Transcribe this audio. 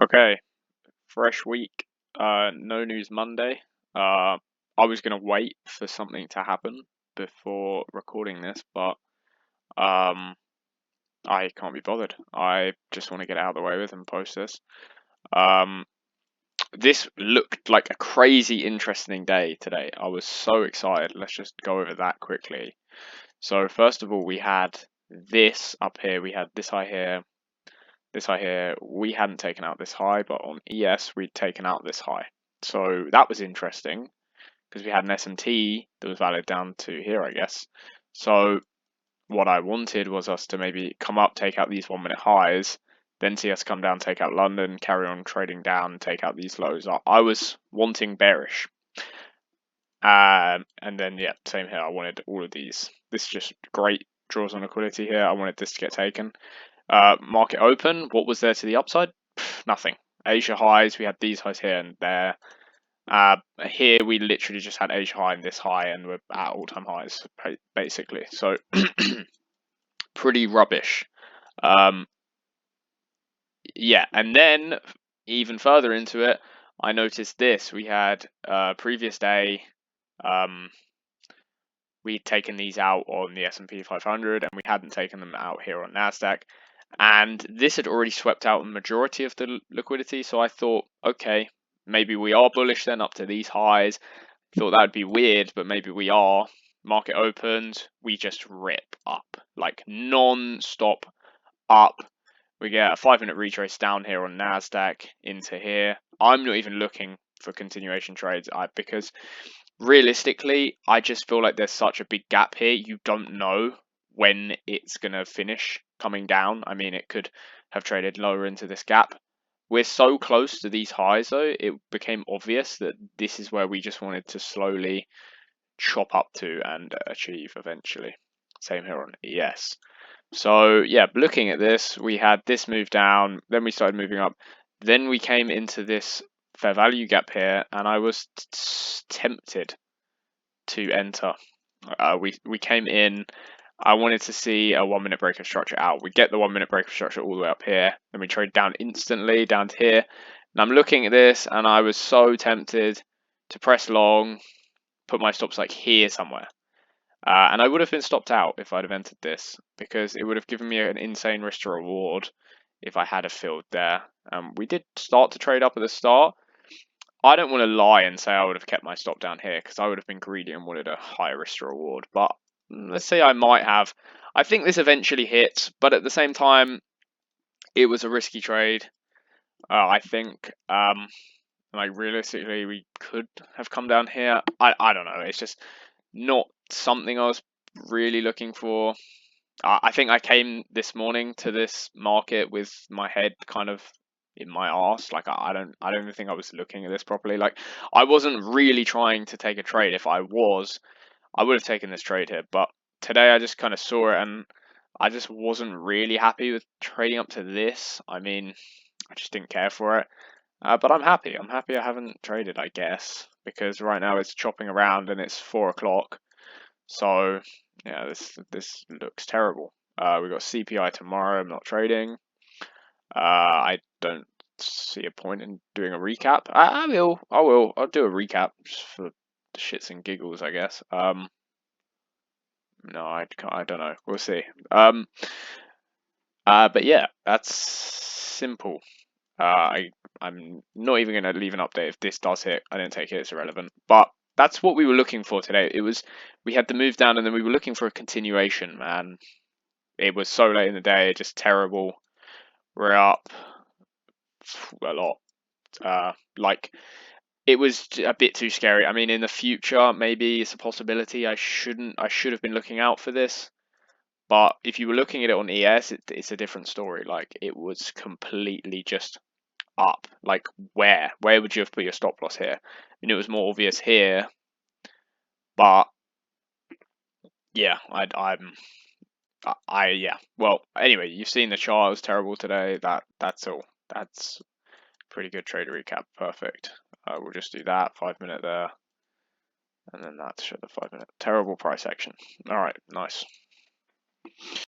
Okay, fresh week. No news Monday. I was gonna wait for something to happen before recording this, but um, I can't be bothered. I just want to get it out of the way with and post this. Um, this looked like a crazy interesting day today. I was so excited. Let's just go over that quickly. So first of all, we had this up here. We had this high here. This high here, we hadn't taken out this high, but on ES we'd taken out this high. So that was interesting because we had an SMT that was valid down to here, I guess. So what I wanted was us to maybe come up, take out these 1 minute highs, then see us come down, take out London, carry on trading down, take out these lows. I was wanting bearish. And then, yeah, same here. I wanted all of these. This is just great draws on liquidity here. I wanted this to get taken. Market open, what was there to the upside? Nothing. Asia highs, we had these highs here and there. Here we literally just had Asia high and this high, and we're at all-time highs, basically. So pretty rubbish. Yeah, and then even further into it, I noticed this. We had previous day, we'd taken these out on the S&P 500, and we hadn't taken them out here on Nasdaq. And this had already swept out the majority of the liquidity, so I thought, okay, maybe we are bullish then up to these highs. Thought that would be weird, but maybe we are. Market opens, we just rip up, like non-stop up. We get a 5-minute retrace down here on Nasdaq into here. I'm not even looking for continuation trades because realistically, I just feel like there's such a big gap here. You don't know when it's going to finish coming down. I mean, it could have traded lower into this gap. We're so close to these highs, though, it became obvious that this is where we just wanted to slowly chop up to and achieve eventually. Same here on ES. So, yeah, looking at this, we had this move down, then we started moving up, then we came into this fair value gap here, and I was tempted to enter. We came in. I wanted to see a 1 minute break of structure out. We get the 1 minute break of structure all the way up here. Then we trade down instantly down to here. And I'm looking at this and I was so tempted to press long, put my stops like here somewhere. And I would have been stopped out if I'd have entered this because it would have given me an insane risk to reward if I had a filled there. We did start to trade up at the start. I don't want to lie and say I would have kept my stop down here because I would have been greedy and wanted a higher risk to reward. But let's say I might have. I think this eventually hit, but at the same time, it was a risky trade. I think, like realistically, we could have come down here. I don't know. It's just not something I was really looking for. I think I came this morning to this market with my head kind of in my arse. Like I don't even think I was looking at this properly. Like I wasn't really trying to take a trade. If I was, I would have taken this trade here. But today I just kind of saw it and I just wasn't really happy with trading up to this. I mean, I just didn't care for it. But I'm happy. I'm happy I haven't traded, I guess, because right now it's chopping around and it's 4 o'clock. So yeah, this looks terrible. We've got CPI tomorrow. I'm not trading. I don't see a point in doing a recap. I will. I'll do a recap just for the shits and giggles, I guess. No, I don't know. We'll see. But yeah, that's simple. I'm not even going to leave an update if this does hit. I didn't take it. It's irrelevant. But that's what we were looking for today. We had the move down and then we were looking for a continuation, man. It was so late in the day, just terrible. We're up a lot. Like it was a bit too scary. I mean, in the future, maybe it's a possibility. I should have been looking out for this. But if you were looking at it on ES, it's a different story. Like it was completely just up. Like where would you have put your stop loss here? I mean, it was more obvious here, but yeah, yeah. Well, anyway, you've seen the chart. It was terrible today. That's all. That's pretty good trade recap. Perfect. We'll just do that 5 minute there, and then that's the 5 minute terrible price action. All right, nice.